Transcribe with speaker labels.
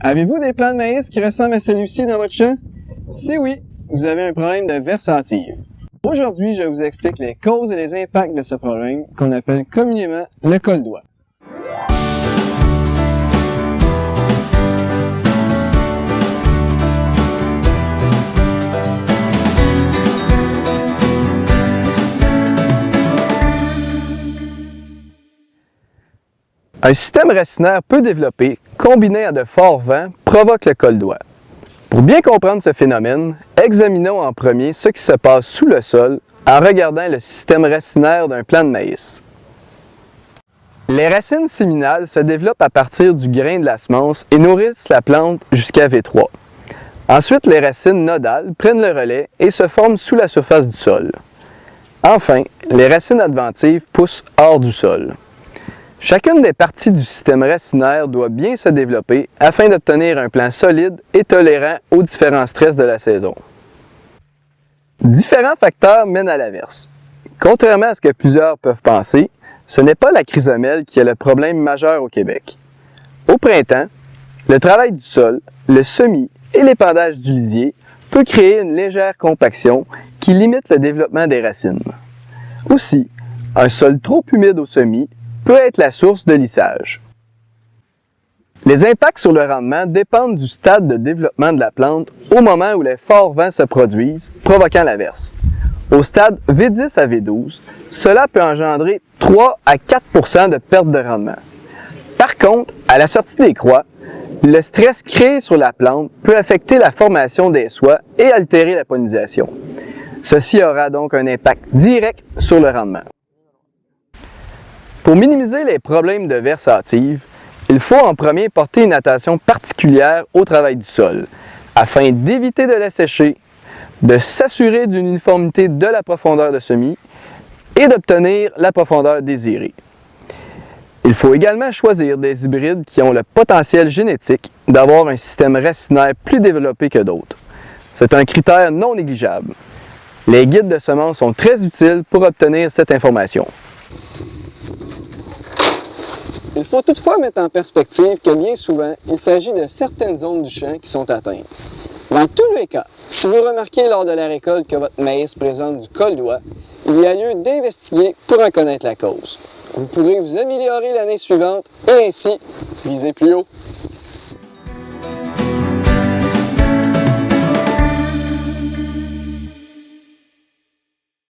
Speaker 1: Avez-vous des plants de maïs qui ressemblent à celui-ci dans votre champ? Si oui, vous avez un problème de versative. Aujourd'hui, je vous explique les causes et les impacts de ce problème qu'on appelle communément le col-doigt. Un système racinaire peu développé, combiné à de forts vents, provoque le col-doigt. Pour bien comprendre ce phénomène, examinons en premier ce qui se passe sous le sol en regardant le système racinaire d'un plant de maïs. Les racines séminales se développent à partir du grain de la semence et nourrissent la plante jusqu'à V3. Ensuite, les racines nodales prennent le relais et se forment sous la surface du sol. Enfin, les racines adventives poussent hors du sol. Chacune des parties du système racinaire doit bien se développer afin d'obtenir un plant solide et tolérant aux différents stress de la saison. Différents facteurs mènent à l'averse. Contrairement à ce que plusieurs peuvent penser, ce n'est pas la chrysomèle qui est le problème majeur au Québec. Au printemps, le travail du sol, le semis et l'épandage du lisier peut créer une légère compaction qui limite le développement des racines. Aussi, un sol trop humide au semis peut être la source de lissage. Les impacts sur le rendement dépendent du stade de développement de la plante au moment où les forts vents se produisent, provoquant l'averse. Au stade V10 à V12, cela peut engendrer 3 à 4 % de perte de rendement. Par contre, à la sortie des croix, le stress créé sur la plante peut affecter la formation des soies et altérer la pollinisation. Ceci aura donc un impact direct sur le rendement. Pour minimiser les problèmes de versative, il faut en premier porter une attention particulière au travail du sol, afin d'éviter de l'assécher, de s'assurer d'une uniformité de la profondeur de semis et d'obtenir la profondeur désirée. Il faut également choisir des hybrides qui ont le potentiel génétique d'avoir un système racinaire plus développé que d'autres. C'est un critère non négligeable. Les guides de semences sont très utiles pour obtenir cette information. Il faut toutefois mettre en perspective que bien souvent, il s'agit de certaines zones du champ qui sont atteintes. Dans tous les cas, si vous remarquez lors de la récolte que votre maïs présente du col-doigt, il y a lieu d'investiguer pour en connaître la cause. Vous pourrez vous améliorer l'année suivante et ainsi viser plus haut.